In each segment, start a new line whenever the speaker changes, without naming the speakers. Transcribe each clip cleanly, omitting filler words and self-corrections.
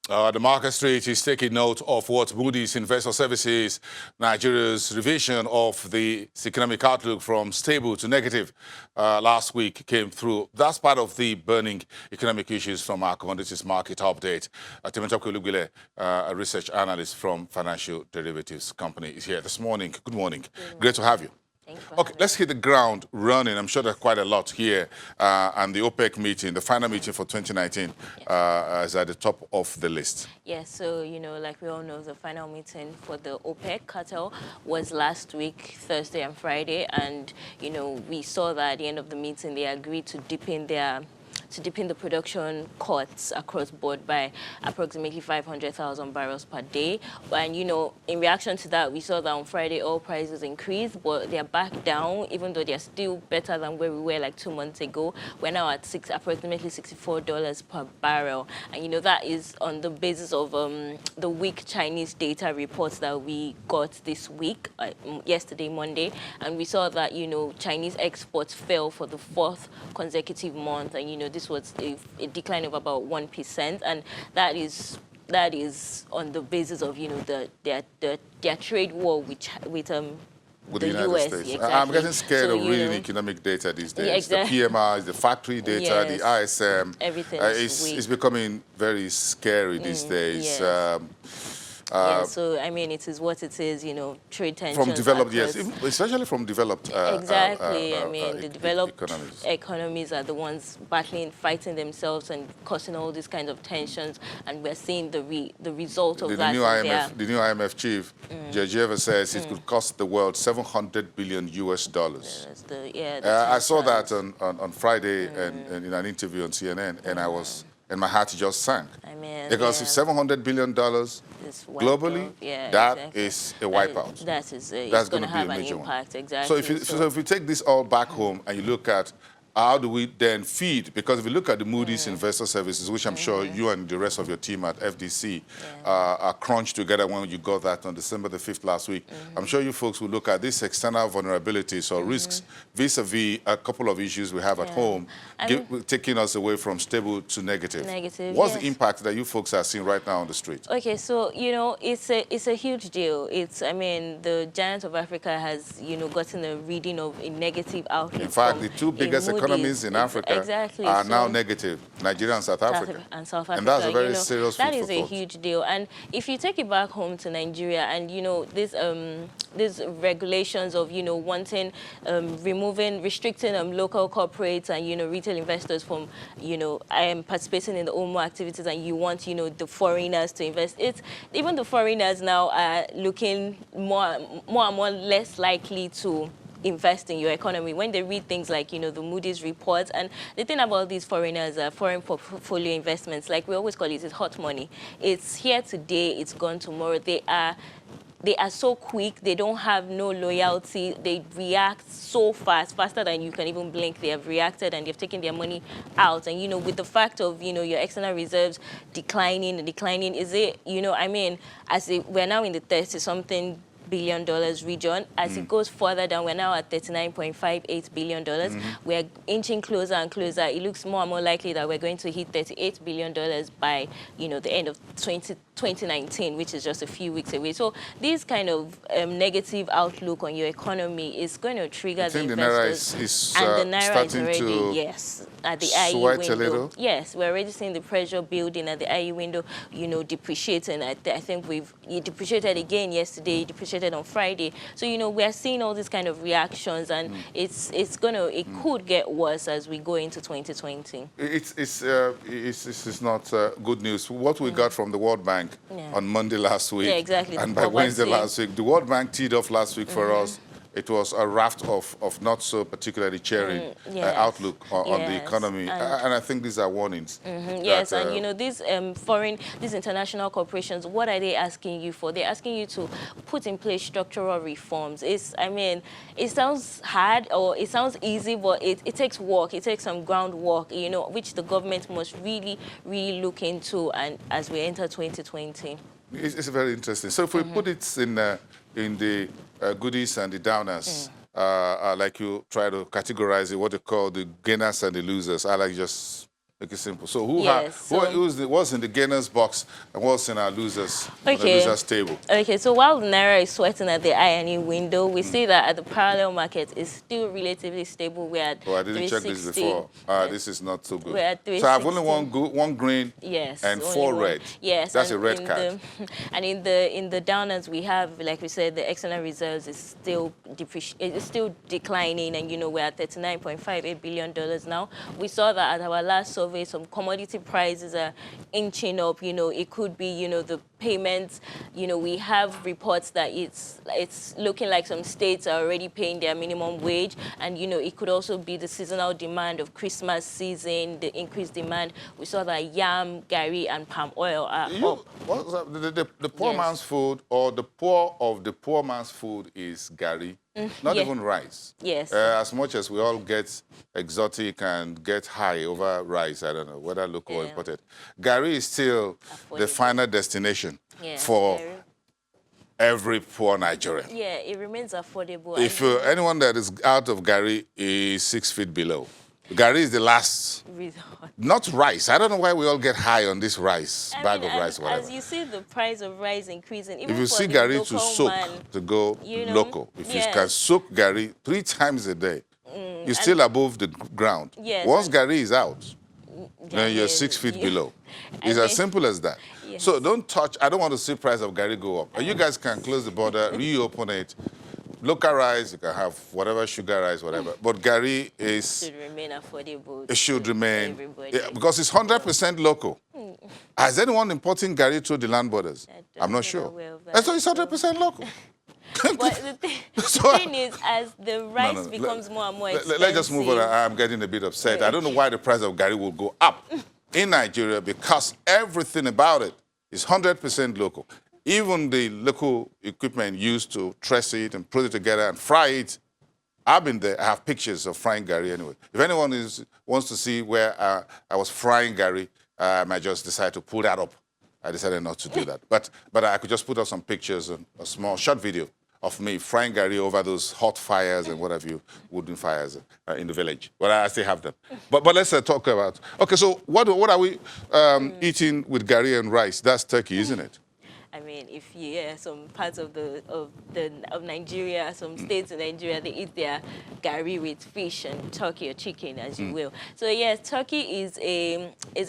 The market street is taking note of what Moody's Investor Services Nigeria's revision of the economic outlook from stable to negative last week came through. That's part of the burning economic issues from our commodities market update. Temitope Olugbile, a research analyst from Financial Derivatives Company, is here this morning. Good morning. Great to have you. Okay, let's hit the ground running. I'm sure there's quite a lot here. And the OPEC meeting, the final meeting for 2019, is at the top of the list.
Yes, so, like we all know, the final meeting for the OPEC cartel was last week, Thursday and Friday. And, we saw that at the end of the meeting, they agreed to deepen the production cuts across board by approximately 500,000 barrels per day. And, in reaction to that, we saw that on Friday, oil prices increased, but they're back down, even though they're still better than where we were like 2 months ago. We're now at approximately $64 per barrel. And, that is on the basis of the weak Chinese data reports that we got this week, yesterday, Monday. And we saw that, Chinese exports fell for the 4th consecutive month. And, this was a decline of about 1%, and that is on the basis of their trade war with
the United States.
Exactly.
I'm getting scared of reading economic data these days. Yeah, exactly. The PMIs, the factory data, yes, the ISM.
Everything
is becoming very scary these days.
Yes. So I mean, it is what it is. Trade tensions
from developed, yes, especially from developed.
Exactly. I mean, the developed economies are the ones fighting themselves, and causing all these kinds of tensions. And we're seeing the result of that.
The new IMF chief, Georgieva, says it could cost the world $700 billion US. I saw that on Friday and in an interview on CNN, and my heart just sank.
I mean,
because if $700 billion globally, that is a wipeout.
That's going to have an impact, exactly.
So if you take this all back home and you look at how do we then feed? Because if you look at the Moody's Investor Services, which I'm sure you and the rest of your team at FDC are crunched together when you got that on December the 5th last week, I'm sure you folks will look at these external vulnerabilities or risks vis-a-vis a couple of issues we have at home, taking us away from stable to negative. What's the impact that you folks are seeing right now on the street?
Okay, so, it's a huge deal. The giant of Africa has, gotten a reading of a negative outlook.
In fact, the two biggest economies in Africa are now negative, Nigeria and South Africa.
And South Africa.
And that's a very serious
That is a huge deal. And if you take it back home to Nigeria and, these regulations of, wanting, restricting local corporates and, retail investors from, participating in the OMO activities, and you want, the foreigners to invest. Even the foreigners now are looking more and more less likely to invest in your economy when they read things like, the Moody's reports. And the thing about these foreigners are foreign portfolio investments, like we always call it, is hot money. It's here today, it's gone tomorrow. They are so quick. They don't have no loyalty. They react so fast, faster than you can even blink. They have reacted and they've taken their money out. And, with the fact of, your external reserves declining, is it, we're now in the 30-something billion region. As it goes further down, we're now at $39.58 billion. We're inching closer and closer. It looks more and more likely that we're going to hit $38 billion by, the end of 2019, which is just a few weeks away. So this kind of negative outlook on your economy is going to trigger the investors.
And the Naira is
already, at the IE window. Yes, we're already seeing the pressure building at the IE window, depreciating. I think it depreciated again yesterday, it depreciated on Friday. So, we are seeing all these kind of reactions, and it could get worse as we go into 2020.
It's not good news. What we got from the World Bank on Monday last week, and by Wednesday last week, the World Bank teed off last week for us. It was a raft of not so particularly cheering outlook on the economy, and I think these are warnings.
Yes, and these international corporations, what are they asking you for? They're asking you to put in place structural reforms. It sounds hard or it sounds easy, but it takes work. It takes some groundwork, which the government must really, really look into, and as we enter 2020.
It's very interesting. So if we put it in the goodies and the downers, like you try to categorize it, what they call the gainers and the losers. I like just Make it simple. So who
Yes,
what's in the gainers box and what's in our losers on the
okay.
losers table?
Okay, so while the Naira is sweating at the INE window, we see that at the parallel market it's still relatively stable. We're at
Oh, I didn't check this
360.
before. This is not so good.
We're at
So I have only
360.
one green
Yes,
and
only
4
one.
red.
Yes,
That's a
and
red
in
card.
And in the downers we have, like we said, the external reserves is still it's still declining, and we're at $39.58 billion now. We saw that at our last survey, some commodity prices are inching up. It could be the payments. We have reports that it's looking like some states are already paying their minimum wage, and it could also be the seasonal demand of Christmas season, the increased demand. We saw that yam, gari, and palm oil are up.
What's up? The poor
Yes.
man's food, or the poor of the poor man's food, is gari, not
yeah.
even rice.
Yes.
As much as we all get exotic and get high over rice, I don't know whether local or
Yeah.
imported, gari is still the
Affordable.
final destination
Yeah,
for
very-
every poor Nigerian.
Yeah, it remains affordable.
If
and
anyone that is out of gari is 6 feet below, gari is the last.
resort.
Not rice. I don't know why we all get high on this rice,
I
bag
mean,
of
and
rice, whatever.
as you see the price of rice increasing, even
If you
for
see
the
gari
local
to soak,
man,
to go local, if you
yes.
can soak gari 3 times a day, you're still above the ground.
Yes,
Once
and-
gari is out, then you're
yeah,
6 feet
yeah.
below.
I
It's as
mean-
simple as that.
Yes.
So don't touch. I don't want to see price of gari go up. And you guys can close the border, reopen it. Local rice, you can have whatever sugar rice, whatever. But gari
should remain affordable.
it should
to
remain,
everybody.
because it's 100% local. Has anyone importing gari through the land borders?
I'm
I'm not
not
sure.
aware of that,
And so it's 100% local.
But the
So-
thing is, as the rice becomes more and more expensive...
Let's just move on. I'm getting a bit upset. I don't know why the price of gari will go up in Nigeria, because everything about it is 100% local. Even the local equipment used to press it and put it together and fry it, I've been there. I have pictures of frying gari anyway. If anyone wants to see where I was frying gari, I might just decide to pull that up. I decided not to do that. But I could just put up some pictures and a small short video of me frying gari over those hot fires and what have you, wooden fires in the village. But I still have them. But let's talk about... Okay, so what are we eating with gari and rice? That's turkey, isn't it?
I mean, if some parts of Nigeria, some states in Nigeria, they eat their gari with fish and turkey or chicken, as you will. So yes, turkey is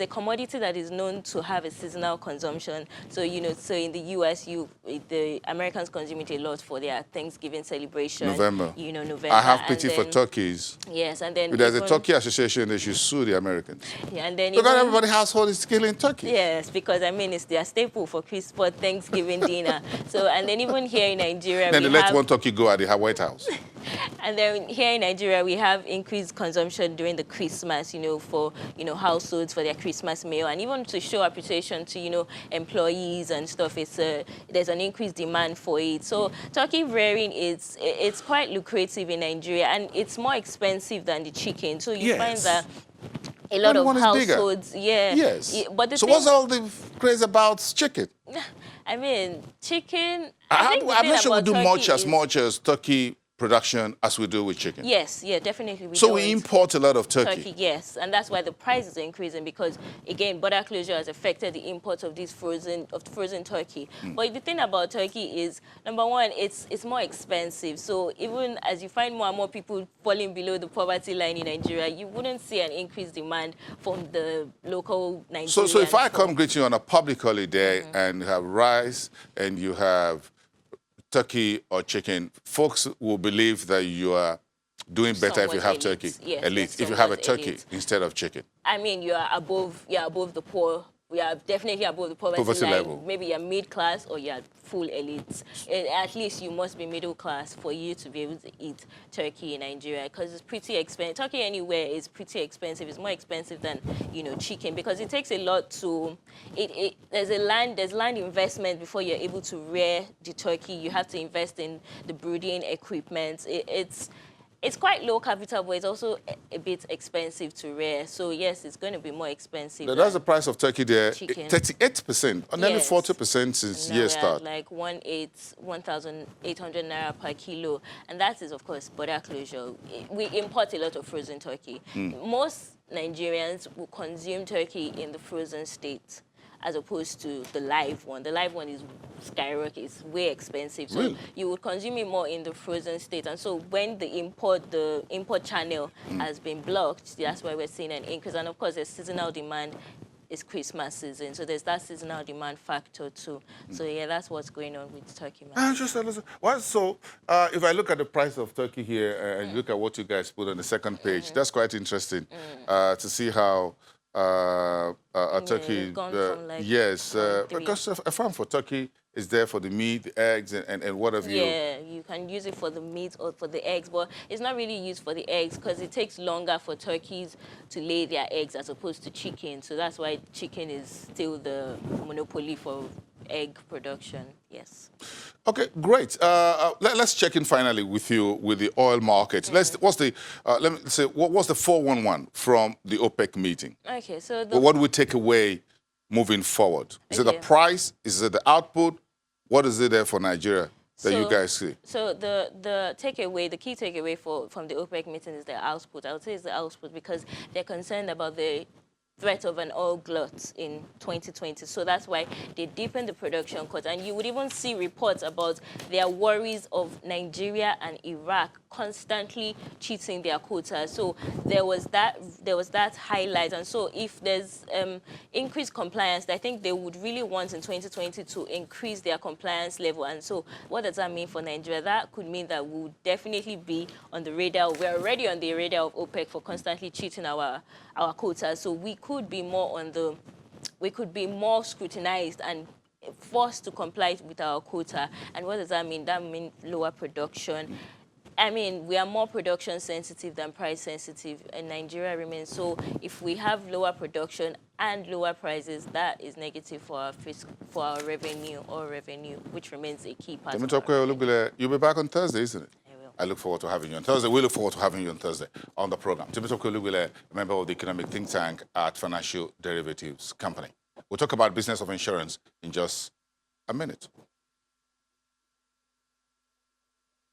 a commodity that is known to have a seasonal consumption. So so in the U.S., the Americans consume it a lot for their Thanksgiving celebration.
November.
November.
I have
and
pity for
then-
turkeys.
Yes, and then
If there's a
even-
turkey association, they should sue the Americans.
Yeah, and then
Because
even-
everybody's household is killing turkey.
Yes, because I mean it's their staple for Christmas, Thanksgiving dinner. So and then even here in Nigeria,
Then
we
they let
have,
one turkey go at the White House.
and then here in Nigeria we have increased consumption during the Christmas, for households for their Christmas meal, and even to show appreciation to employees and stuff. There's an increased demand for it. So turkey rearing it's quite lucrative in Nigeria, and it's more expensive than the chicken. So you find
Yes.
that a lot of
One is bigger.
households, yeah.
Yes.
Yeah, but the
So
thing,
what's all the craze about chicken?
I mean, chicken. I think the
I'm
thing
not sure we
about
do
turkey
much
is-
as turkey production as we do with chicken.
Yes, yeah, definitely.
So
don't.
we import a lot of
turkey, yes, and that's why the prices are increasing, because again, border closure has affected the imports of these frozen turkey. But the thing about turkey is, number one, it's more expensive. So even as you find more and more people falling below the poverty line in Nigeria, you wouldn't see an increased demand from the local Nigerians.
So if I come greet you on a public holiday and you have rice and you have turkey or chicken, folks will believe that you are doing better if you
Somewhat
have
elite.
turkey.
Yes,
elite.
yes,
If you have a
somewhat
turkey
elite.
instead of chicken.
I mean, you're above the poor. We are definitely above the poverty line.
level.
Maybe you're mid class or you're full elite. At least you must be middle class for you to be able to eat turkey in Nigeria, because it's pretty expensive. Turkey anywhere is pretty expensive. It's more expensive than chicken, because it takes a lot to. There's land investment before you're able to rear the turkey. You have to invest in the brooding equipment. It's quite low capital, but it's also a bit expensive to rear. So yes, it's going to be more expensive.
Now, that's the price of turkey there,
chicken.
38%, or nearly
Yes.
40% since
Now
year
we're
start.
at like 1,800 naira per kilo, and that is of course border closure. We import a lot of frozen turkey. Most Nigerians will consume turkey in the frozen state, as opposed to the live one. The live one is skyrocket, it's way expensive. So
Really?
you would consume it more in the frozen state. And so when the import channel has been blocked, that's why we're seeing an increase. And of course, there's seasonal demand. It's Christmas season, so there's that seasonal demand factor too. So yeah, that's what's going on with turkey market.
If I look at the price of turkey here and look at what you guys put on the second page, that's quite interesting to see how a turkey.
It's gone from like
Yes,
1.3.
because a farm for turkey is there for the meat, the eggs, and what have you.
Yeah, you can use it for the meat or for the eggs, but it's not really used for the eggs because it takes longer for turkeys to lay their eggs as opposed to chicken. So that's why chicken is still the monopoly for egg production. Yes.
Okay, great. Let's check in finally with you with the oil market. Let me say, what was the 411 from the OPEC meeting?
Okay, so
What do we take away moving forward? Is it the
Okay.
price? Is it the output? What is it there for Nigeria that you guys see?
So the takeaway, the key takeaway from the OPEC meeting is the output. I would say it's the output because they're concerned about the threat of an oil glut in 2020. So that's why they deepened the production cut. And you would even see reports about their worries of Nigeria and Iraq constantly cheating their quotas. So there was that highlight. And so if there's increased compliance, I think they would really want in 2020 to increase their compliance level. And so what does that mean for Nigeria? That could mean that we would definitely be on the radar. We're already on the radar of OPEC for constantly cheating our quotas. So we could be more scrutinized and forced to comply with our quota. And what does that mean? That means lower production. I mean, we are more production sensitive than price sensitive, and Nigeria remains. So if we have lower production and lower prices, that is negative for our revenue, which remains a key part of our revenue.
You'll be back on Thursday, isn't it?
I will.
I look forward to having you on Thursday. We look forward to having you on Thursday on the program. Temitope Olugbile, a member of the economic think tank at Financial Derivatives Company. We'll talk about business of insurance in just a minute.